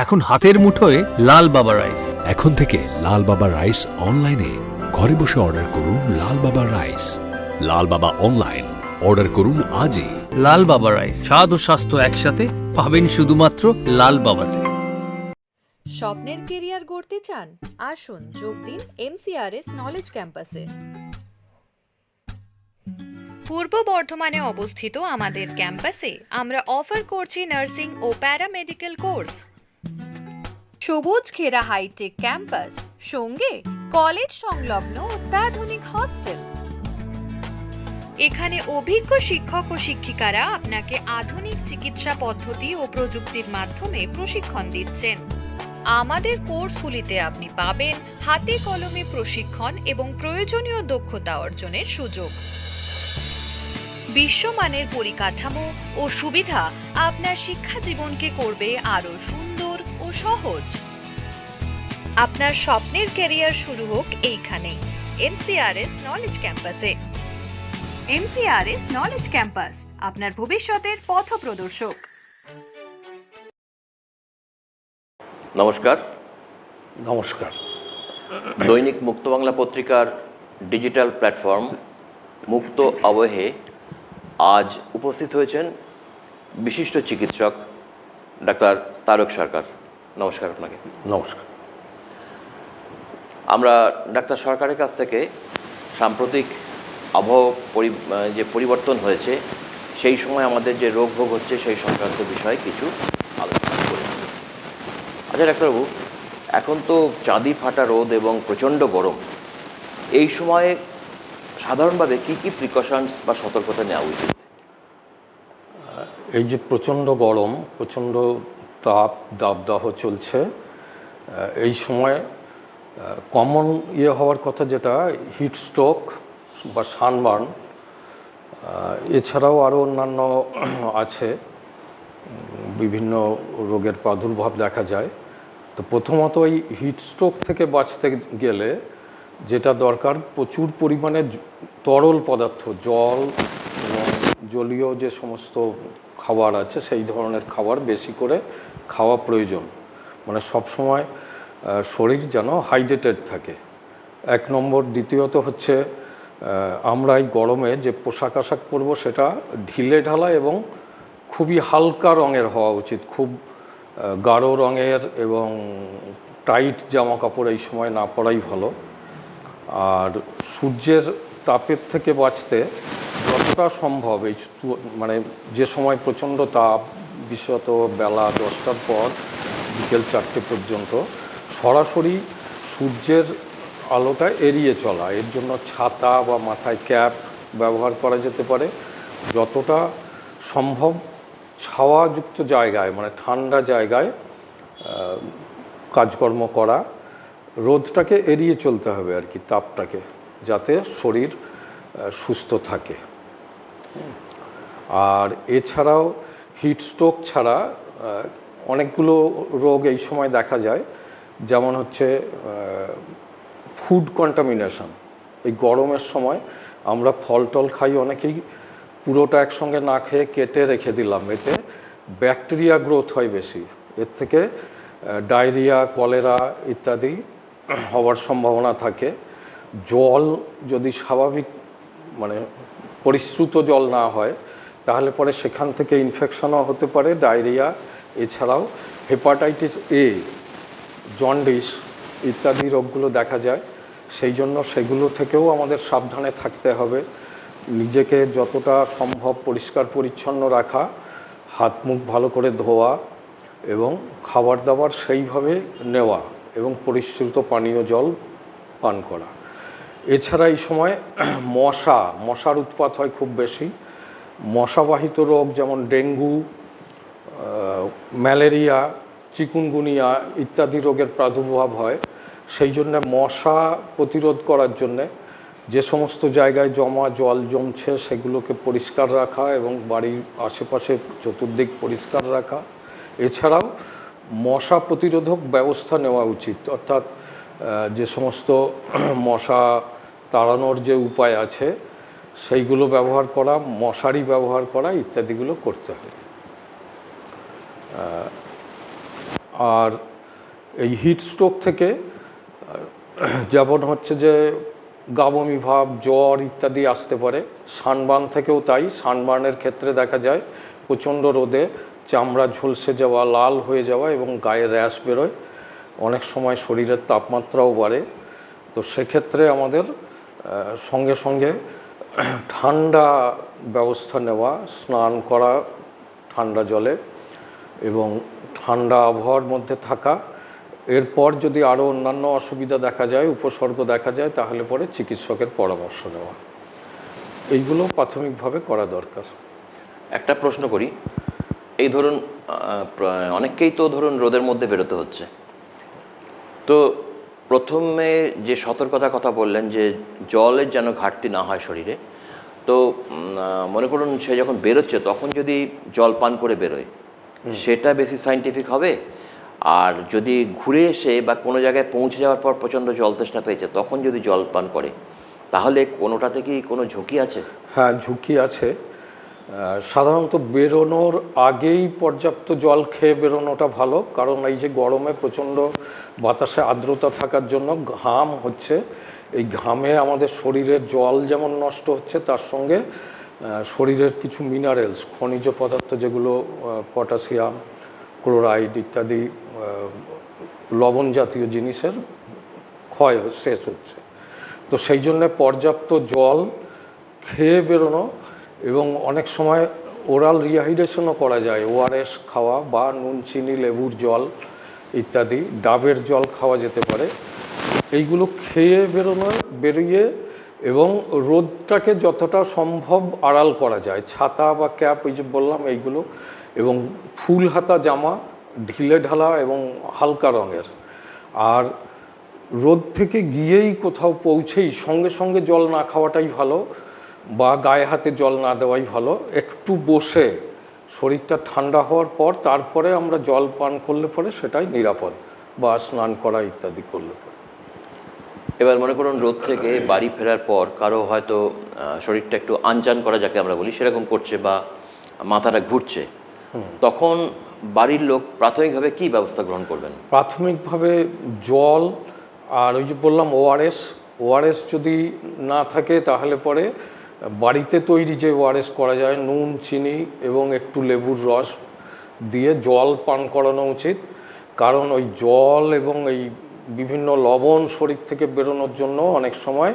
এখন হাতের মুঠোয় লাল বাবা রাইস। এখন থেকে লাল বাবা রাইস অনলাইনে ঘরে বসে অর্ডার করুন। লাল বাবা রাইস, লাল বাবা অনলাইন, অর্ডার করুন আজই। লাল বাবা রাইস, স্বাদ ও স্বাস্থ্য একসাথে পাবেন শুধুমাত্র লাল বাবাতে। স্বপ্নের কেরিয়ার গড়তে চান? আসুন যোগ দিন MCRS নলেজ ক্যাম্পাসে। পূর্ব বর্ধমানে অবস্থিত আমাদের ক্যাম্পাসে আমরা অফার করছি নার্সিং ও প্যারামেডিক্যাল কোর্স। সবুজ ঘেরা হাইটেক ক্যাম্পাস, সঙ্গে কলেজ সংলগ্ন অত্যাধুনিক হস্টেল। এখানে অভিজ্ঞ শিক্ষক ও শিক্ষিকারা আপনাকে আধুনিক চিকিৎসা পদ্ধতি ও প্রযুক্তির মাধ্যমে প্রশিক্ষণ দিচ্ছেন। আমাদের কোর্সগুলিতে আপনি পাবেন হাতে কলমে প্রশিক্ষণ এবং প্রয়োজনীয় দক্ষতা অর্জনের সুযোগ। বিশ্বমানের পরিকাঠামো ও সুবিধা আপনার শিক্ষা জীবনকে করবে আরো সুন্দর ও সহজ। আপনার স্বপ্নের ক্যারিয়ার শুরু হোক এইখানে, MCRS নলেজ ক্যাম্পাসে। MCRS নলেজ ক্যাম্পাস, আপনার ভবিষ্যতের পথপ্রদর্শক। নমস্কার। নমস্কার। দৈনিক মুক্ত বাংলা পত্রিকার ডিজিটাল প্ল্যাটফর্ম মুক্ত আবহে আজ উপস্থিত হয়েছেন বিশিষ্ট চিকিৎসক ডাক্তার তারক সরকার। নমস্কার আপনাকে। নমস্কার। আমরা ডাক্তার সরকারের কাছ থেকে সাম্প্রতিক আবহাওয়া যে পরিবর্তন হয়েছে, সেই সময় আমাদের যে রোগ ভোগ হচ্ছে সেই সংক্রান্ত বিষয়ে কিছু আলোচনা করি। আচ্ছা ডাক্তারবাবু, এখন তো চাঁদি ফাটা রোদ এবং প্রচণ্ড গরম, এই সময়ে সাধারণভাবে কি কি প্রিকশনস বা সতর্কতা নেওয়া উচিত? এই যে প্রচণ্ড গরম, প্রচণ্ড তাপ দাবদাহ চলছে, এই সময় কমন হওয়ার কথা যেটা হিট স্ট্রোক বা সানবার্ন, এছাড়াও আরও অন্যান্য আছে, বিভিন্ন রোগের প্রাদুর্ভাব দেখা যায়। তো প্রথমত এই হিট স্ট্রোক থেকে বাঁচতে গেলে যেটা দরকার, প্রচুর পরিমাণে তরল পদার্থ, জল এবং জলীয় যে সমস্ত খাবার আছে সেই ধরনের খাবার বেশি করে খাওয়া প্রয়োজন। মানে সবসময় শরীর যেন হাইড্রেটেড থাকে, এক নম্বর। দ্বিতীয়ত হচ্ছে আমরা এই গরমে যে পোশাক আশাক পরব সেটা ঢিলে ঢালা এবং খুবই হালকা রঙের হওয়া উচিত। খুব গাঢ় রঙের এবং টাইট জামা কাপড় এই সময় না পরাই ভালো। আর সূর্যের তাপের থেকে বাঁচতে যতটা সম্ভব এই মানে যে সময় প্রচণ্ড তাপ, বিশেষত বেলা 10টার পর বিকেল 4টে পর্যন্ত সরাসরি সূর্যের আলোটা এড়িয়ে চলা, এর জন্য ছাতা বা মাথায় ক্যাপ ব্যবহার করা যেতে পারে। যতটা সম্ভব ছাওয়াযুক্ত জায়গায়, মানে ঠান্ডা জায়গায় কাজকর্ম করা, রোদটাকে এড়িয়ে চলতে হবে আর কি, তাপটাকে, যাতে শরীর সুস্থ থাকে। আর এছাড়াও হিট স্ট্রোক ছাড়া অনেকগুলো রোগ এই সময় দেখা যায়, যেমন হচ্ছে ফুড কন্টামিনেশন। এই গরমের সময় আমরা ফল টল খাই অনেকেই, পুরোটা একসঙ্গে না খেয়ে কেটে রেখে দিলাম, এতে ব্যাকটেরিয়া গ্রোথ হয় বেশি, এর থেকে ডায়রিয়া, কলেরা ইত্যাদি হওয়ার সম্ভাবনা থাকে। জল যদি স্বাভাবিক মানে পরিশ্রুত জল না হয় তাহলে পরে সেখান থেকে ইনফেকশনও হতে পারে, ডায়রিয়া। এছাড়াও হেপাটাইটিস A, জন্ডিস ইত্যাদি রোগগুলো দেখা যায়। সেই জন্য সেগুলো থেকেও আমাদের সাবধানে থাকতে হবে। নিজেকে যতটা সম্ভব পরিষ্কার পরিচ্ছন্ন রাখা, হাত মুখ ভালো করে ধোয়া এবং খাবার দাবার সেইভাবে নেওয়া এবং পরিশ্রুত পানীয় জল পান করা। এছাড়া এই সময় মশার উৎপাত হয় খুব বেশি। মশাবাহিত রোগ যেমন ডেঙ্গু, ম্যালেরিয়া, চিকুনগুনিয়া ইত্যাদি রোগের প্রাদুর্ভাব হয়। সেই জন্য মশা প্রতিরোধ করার জন্যে যে সমস্ত জায়গায় জমা জল জমছে সেগুলোকে পরিষ্কার রাখা এবং বাড়ির আশেপাশে চতুর্দিক পরিষ্কার রাখা। এছাড়াও মশা প্রতিরোধক ব্যবস্থা নেওয়া উচিত, অর্থাৎ যে সমস্ত মশা তাড়ানোর যে উপায় আছে সেইগুলো ব্যবহার করা, মশারি ব্যবহার করা ইত্যাদিগুলো করতে হবে। আর এই হিট স্ট্রোক থেকে যেমন হচ্ছে যে গা বমি ভাব, জ্বর ইত্যাদি আসতে পারে। সানবার্ন থেকেও তাই। সানবার্নের ক্ষেত্রে দেখা যায় প্রচণ্ড রোদে চামড়া ঝলসে যাওয়া, লাল হয়ে যাওয়া এবং গায়ে র্যাশ বেরোয়। অনেক সময় শরীরের তাপমাত্রাও বাড়ে। তো সেক্ষেত্রে আমাদের সঙ্গে সঙ্গে ঠান্ডা ব্যবস্থা নেওয়া, স্নান করা ঠান্ডা জলে এবং ঠান্ডা আবহাওয়ার মধ্যে থাকা। এরপর যদি আরও অন্যান্য অসুবিধা দেখা যায়, উপসর্গ দেখা যায়, তাহলে পরে চিকিৎসকের পরামর্শ নেওয়া। এইগুলো প্রাথমিকভাবে করা দরকার। একটা প্রশ্ন করি, এই ধরুন অনেককেই তো ধরুন রোদের মধ্যে বেরোতে হচ্ছে, তো প্রথমে যে সতর্কতার কথা বললেন যে জলের যেন ঘাটতি না হয় শরীরে, তো মনে করুন সে যখন বেরোচ্ছে তখন যদি জল পান করে বেরোয়, সেটা বেশি সায়েন্টিফিক হবে? আর যদি ঘুরে এসে বা কোনো জায়গায় পৌঁছে যাওয়ার পর প্রচণ্ড জল তেষ্টা পেয়েছে তখন যদি জল পান করে, তাহলে কোনোটাতে কি কোনো ঝুঁকি আছে? হ্যাঁ, ঝুঁকি আছে। সাধারণত বেরোনোর আগেই পর্যাপ্ত জল খেয়ে বেরোনোটা ভালো, কারণ এই যে গরমে প্রচণ্ড বাতাসে আর্দ্রতা থাকার জন্য ঘাম হচ্ছে, এই ঘামে আমাদের শরীরের জল যেমন নষ্ট হচ্ছে, তার সঙ্গে শরীরের কিছু মিনারেলস, খনিজ পদার্থ যেগুলো পটাশিয়াম, ক্লোরাইড ইত্যাদি লবণ জাতীয় জিনিসের ক্ষয় শেষ হচ্ছে। তো সেই জন্যে পর্যাপ্ত জল খেয়ে বেরোনো, এবং অনেক সময় ওরাল রিহাইড্রেশনও করা যায়। ওআরএস খাওয়া বা নুন চিনি লেবুর জল ইত্যাদি, ডাবের জল খাওয়া যেতে পারে। এইগুলো খেয়ে বেরিয়ে এবং রোদটাকে যতটা সম্ভব আড়াল করা যায়, ছাতা বা ক্যাপ, ওই যে বললাম এইগুলো, এবং ফুল হাতা জামা, ঢিলে ঢালা এবং হালকা রঙের। আর রোদ থেকে গিয়েই কোথাও পৌঁছেই সঙ্গে সঙ্গে জল না খাওয়াটাই ভালো, বা গায়ে হাতে জল না দেওয়াই ভালো। একটু বসে শরীরটা ঠান্ডা হওয়ার পর তারপরে আমরা জল পান করলে পরে সেটাই নিরাপদ, বা স্নান করা ইত্যাদি করলে পরে। এবার মনে করুন রোদ থেকে বাড়ি ফেরার পর কারো হয়তো শরীরটা একটু আনচান করা যাকে আমরা বলি সেরকম করছে, বা মাথাটা ঘুরছে, তখন বাড়ির লোক প্রাথমিকভাবে কি ব্যবস্থা গ্রহণ করবেন? প্রাথমিকভাবে জল আর ওই যে বললাম ওআরএস যদি না থাকে তাহলে পরে বাড়িতে তৈরি যে ওআরএস করা যায়, নুন চিনি এবং একটু লেবুর রস দিয়ে জল পান করানো উচিত। কারণ ওই জল এবং এই বিভিন্ন লবণ শরীর থেকে বেরোনোর জন্য অনেক সময়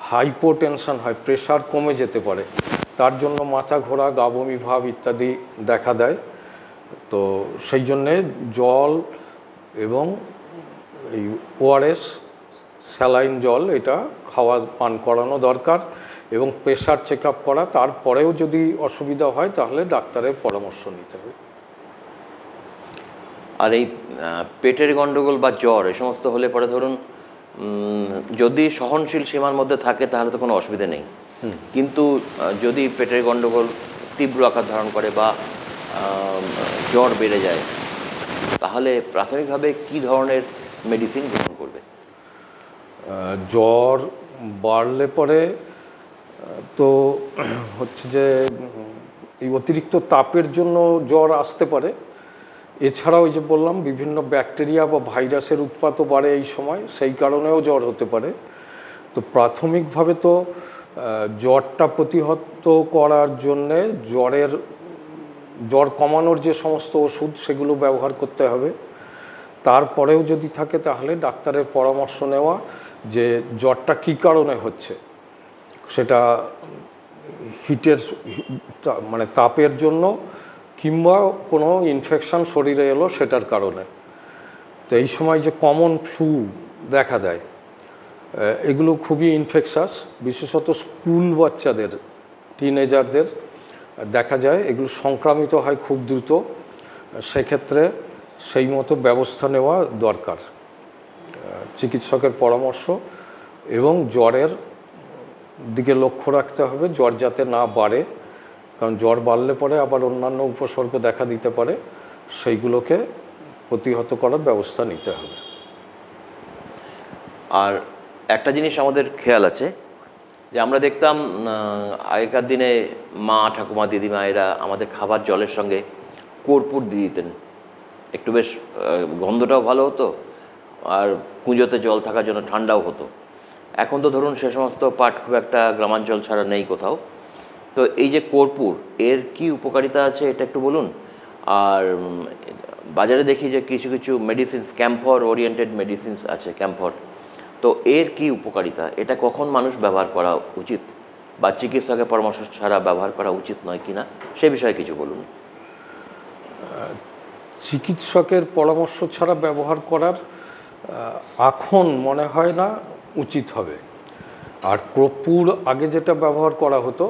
হাইপোটেনশন হয়, প্রেশার কমে যেতে পারে, তার জন্য মাথা ঘোরা, গা বমি ভাব ইত্যাদি দেখা দেয়। তো সেই জন্যে জল এবং এই ওআরএস, স্যালাইন জল, এটা খাওয়া পান করানো দরকার, এবং প্রেশার চেক আপ করা। তারপরেও যদি অসুবিধা হয় তাহলে ডাক্তারের পরামর্শ নিতে হবে। আর এই পেটের গন্ডগোল বা জ্বর এই সমস্ত হলে পরে ধরুন যদি সহনশীল সীমার মধ্যে থাকে তাহলে তো কোনো অসুবিধা নেই, কিন্তু যদি পেটের গন্ডগোল তীব্র আকার ধারণ করে বা জ্বর বেড়ে যায়, তাহলে প্রাথমিকভাবে কি ধরনের মেডিসিন গ্রহণ করবে? জ্বর বাড়লে পরে তো হচ্ছে যে এই অতিরিক্ত তাপের জন্য জ্বর আসতে পারে। এছাড়াও ওই যে বললাম বিভিন্ন ব্যাকটেরিয়া বা ভাইরাসের উৎপাতও বাড়ে এই সময়, সেই কারণেও জ্বর হতে পারে। তো প্রাথমিকভাবে তো জ্বরটা প্রতিহত করার জন্যে জ্বর কমানোর যে সমস্ত ওষুধ সেগুলো ব্যবহার করতে হবে। তারপরেও যদি থাকে তাহলে ডাক্তারের পরামর্শ নেওয়া যে জ্বরটা কী কারণে হচ্ছে, সেটা মানে তাপের জন্য কিংবা কোনো ইনফেকশন শরীরে এলো সেটার কারণে। তো এই সময় যে কমন ফ্লু দেখা দেয়, এগুলো খুবই ইনফেকশাস, বিশেষত স্কুল বাচ্চাদের, টিনেজারদের দেখা যায়, এগুলো সংক্রামিত হয় খুব দ্রুত। সেক্ষেত্রে সেই মতো ব্যবস্থা নেওয়া দরকার, চিকিৎসকের পরামর্শ, এবং জ্বরের দিকে লক্ষ্য রাখতে হবে, জ্বর যাতে না বাড়ে, কারণ জ্বর বাড়লে পরে আবার অন্যান্য উপসর্গ দেখা দিতে পারে, সেইগুলোকে প্রতিহত করার ব্যবস্থা নিতে হবে। আর একটা জিনিস আমাদের খেয়াল আছে যে আমরা দেখতাম আগেকার দিনে মা ঠাকুমা দিদিমা এরা আমাদের খাবার জলের সঙ্গে কর্পূর দিয়ে দিতেন, একটু বেশ গন্ধটাও ভালো হতো, আর কুঁজোতে জল থাকার জন্য ঠান্ডাও হতো। এখন তো ধরুন সে সমস্ত পাট খুব একটা গ্রামাঞ্চল ছাড়া নেই কোথাও। তো এই যে কর্পূর, এর কি উপকারিতা আছে এটা একটু বলুন। আর বাজারে দেখি যে কিছু কিছু মেডিসিনস, ক্যাম্ফর ওরিয়েন্টেড মেডিসিনস আছে, ক্যাম্ফর, তো এর কি উপকারিতা, এটা কখন মানুষ ব্যবহার করা উচিত বা চিকিৎসকের পরামর্শ ছাড়া ব্যবহার করা উচিত নয় কিনা, সে বিষয়ে কিছু বলুন। চিকিৎসকের পরামর্শ ছাড়া ব্যবহার করার এখন মনে হয় না উচিত হবে। আর কর্পূর আগে যেটা ব্যবহার করা হতো,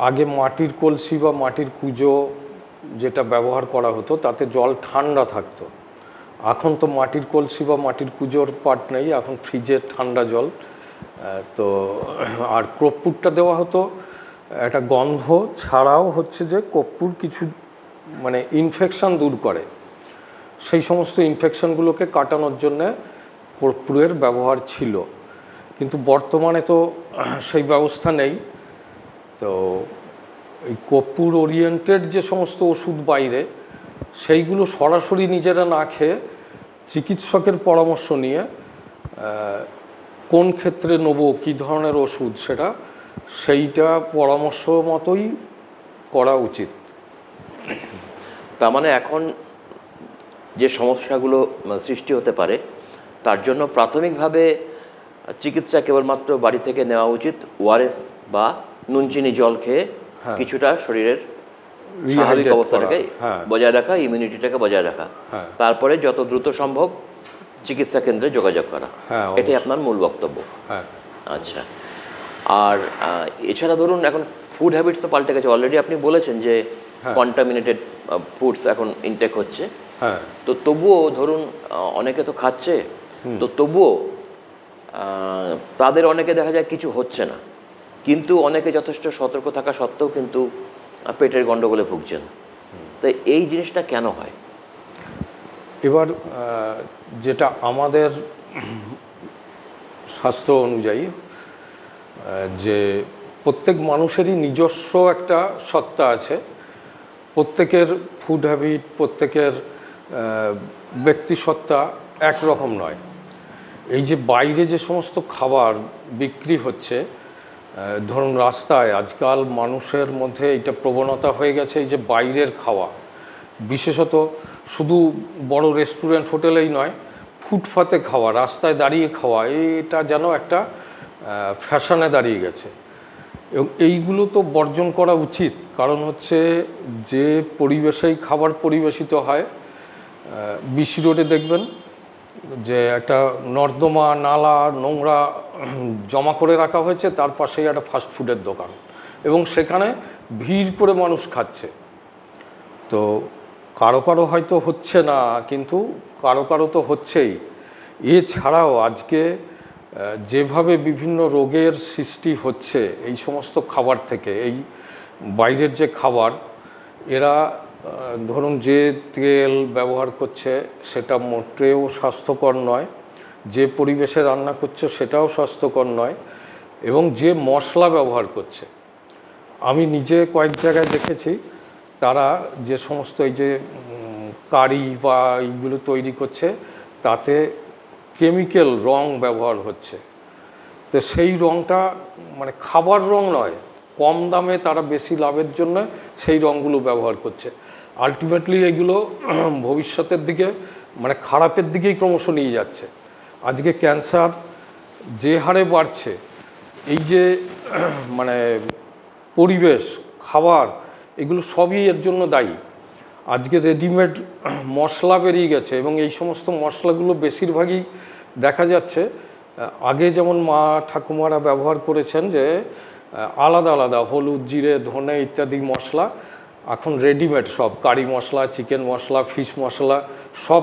আগে মাটির কলসি বা মাটির কুঁজো যেটা ব্যবহার করা হতো তাতে জল ঠান্ডা থাকতো। এখন তো মাটির কলসি বা মাটির কুঁজোর পাট নেই, এখন ফ্রিজের ঠান্ডা জল। তো আর কর্পূরটা দেওয়া হতো একটা গন্ধ ছাড়াও হচ্ছে যে কর্পূর কিছু মানে ইনফেকশান দূর করে, সেই সমস্ত ইনফেকশানগুলোকে কাটানোর জন্যে কর্পূরের ব্যবহার ছিল। কিন্তু বর্তমানে তো সেই ব্যবস্থা নেই। তো এই কর্পূর ওরিয়েন্টেড যে সমস্ত ওষুধ বাইরে, সেইগুলো সরাসরি নিজেরা না খেয়ে চিকিৎসকের পরামর্শ নিয়ে কোন ক্ষেত্রে নেবো, কী ধরনের ওষুধ, সেইটা পরামর্শ মতোই করা উচিত। তার মানে এখন যে সমস্যাগুলো সৃষ্টি হতে পারে তার জন্য প্রাথমিকভাবে চিকিৎসা কেবলমাত্র বাড়ি থেকে নেওয়া উচিত, ওআরএস বা নুন চিনি জল খেয়ে কিছুটা শরীরের স্বাভাবিক অবস্থাটাকে বজায় রাখা, ইমিউনিটিটাকে বজায় রাখা, তারপরে যত দ্রুত সম্ভব চিকিৎসা কেন্দ্রে যোগাযোগ করা, এটাই আপনার মূল বক্তব্য। আচ্ছা, আর এছাড়া ধরুন এখন ফুড হ্যাবিটস তো পাল্টে গেছে, অলরেডি আপনি বলেছেন যে কন্টামিনেটেড ফুডস এখন ইনটেক হচ্ছে। তো তবুও ধরুন অনেকে তো খাচ্ছে, তো তবুও তাদের অনেকে দেখা যায় কিছু হচ্ছে না, কিন্তু অনেকে যথেষ্ট সতর্ক থাকা সত্ত্বেও কিন্তু পেটের গণ্ডগোলে ভুগছেন। তাই এই জিনিসটা কেন হয়? এবার যেটা আমাদের শাস্ত্র অনুযায়ী যে প্রত্যেক মানুষেরই নিজস্ব একটা সত্তা আছে, প্রত্যেকের ফুড হ্যাবিট, প্রত্যেকের ব্যক্তিসত্তা একরকম নয়। এই যে বাইরে যে সমস্ত খাবার বিক্রি হচ্ছে, ধরুন রাস্তায় আজকাল মানুষের মধ্যে এইটা প্রবণতা হয়ে গেছে, এই যে বাইরের খাওয়া, বিশেষত শুধু বড় রেস্টুরেন্ট হোটেলেই নয়, ফুটপাতে খাওয়া, রাস্তায় দাঁড়িয়ে খাওয়া, এটা যেন একটা ফ্যাশনে দাঁড়িয়ে গেছে। এবং এইগুলো তো বর্জন করা উচিত। কারণ হচ্ছে যে পরিবেশেই খাবার পরিবেশিত হয়, বিসি রোডে দেখবেন যে একটা নর্দমা, নালা, নোংরা জমা করে রাখা হয়েছে, তার পাশেই একটা ফাস্টফুডের দোকান, এবং সেখানে ভিড় করে মানুষ খাচ্ছে। তো কারো কারো হয়তো হচ্ছে না, কিন্তু কারো কারো তো হচ্ছেই। এছাড়াও আজকে যেভাবে বিভিন্ন রোগের সৃষ্টি হচ্ছে এই সমস্ত খাবার থেকে, এই বাইরের যে খাবার, এরা ধরুন যে তেল ব্যবহার করছে সেটা মোটেও স্বাস্থ্যকর নয়, যে পরিবেশে রান্না করছে সেটাও স্বাস্থ্যকর নয়, এবং যে মশলা ব্যবহার করছে, আমি নিজে কয়েক জায়গায় দেখেছি তারা যে সমস্ত এই যে কারি বা এইগুলো তৈরি করছে তাতে কেমিক্যাল রং ব্যবহার হচ্ছে। তো সেই রংটা মানে খাবার রং নয়, কম দামে তারা বেশি লাভের জন্য সেই রঙগুলো ব্যবহার করছে। আলটিমেটলি এগুলো ভবিষ্যতের দিকে মানে খারাপের দিকেই ক্রমশ নিয়ে যাচ্ছে। আজকে ক্যান্সার যে হারে বাড়ছে, এই যে মানে পরিবেশ, খাবার, এগুলো সবই এর জন্য দায়ী। আজকে রেডিমেড মশলা বেরিয়ে গেছে, এবং এই সমস্ত মশলাগুলো বেশিরভাগই দেখা যাচ্ছে, আগে যেমন মা ঠাকুমারা ব্যবহার করেছেন যে আলাদা আলাদা হলুদ, জিরে, ধনে ইত্যাদি মশলা, এখন রেডিমেড সব কারি মশলা, চিকেন মশলা, ফিশ মশলা, সব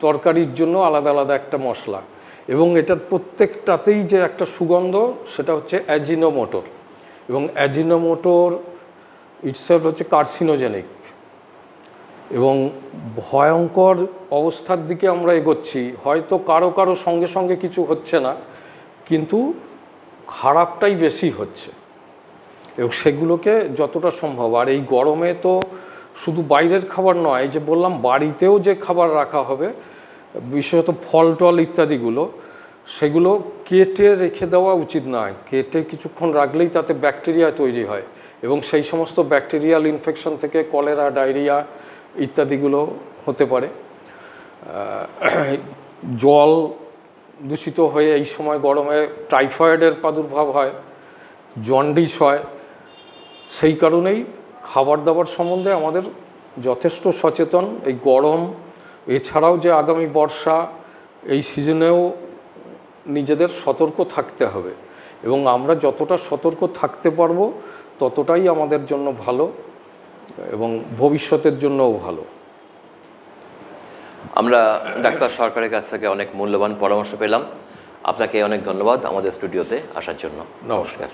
তরকারির জন্য আলাদা আলাদা একটা মশলা, এবং এটার প্রত্যেকটাতেই যে একটা সুগন্ধ, সেটা হচ্ছে অ্যাজিনোমোটোর, এবং অ্যাজিনোমোটোর ইটসেলফ হচ্ছে কার্সিনোজেনিক, এবং ভয়ঙ্কর অবস্থার দিকে আমরা এগোচ্ছি। হয়তো কারো কারো সঙ্গে সঙ্গে কিছু হচ্ছে না, কিন্তু খারাপটাই বেশি হচ্ছে, এবং সেগুলোকে যতটা সম্ভব, আর এই গরমে তো শুধু বাইরের খাবার নয়, যে বললাম বাড়িতেও যে খাবার রাখা হবে, বিশেষত ফল টল ইত্যাদিগুলো, সেগুলো কেটে রেখে দেওয়া উচিত নয়। কেটে কিছুক্ষণ রাখলেই তাতে ব্যাকটেরিয়া তৈরি হয় এবং সেই সমস্ত ব্যাকটেরিয়াল ইনফেকশন থেকে কলেরা, ডায়রিয়া ইত্যাদিগুলো হতে পারে। জল দূষিত হয়ে এই সময় গরমে টাইফয়েডের প্রাদুর্ভাব হয়, জন্ডিস হয়। সেই কারণেই খাবার দাবার সম্বন্ধে আমাদের যথেষ্ট সচেতন। এই গরম এছাড়াও যে আগামী বর্ষা, এই সিজনেও নিজেদের সতর্ক থাকতে হবে এবং আমরা যতটা সতর্ক থাকতে পারবো ততটাই আমাদের জন্য ভালো এবং ভবিষ্যতের জন্যও ভালো। আমরা ডাক্তার সরকারের কাছ থেকে অনেক মূল্যবান পরামর্শ পেলাম। আপনাকে অনেক ধন্যবাদ আমাদের স্টুডিওতে আসার জন্য। নমস্কার।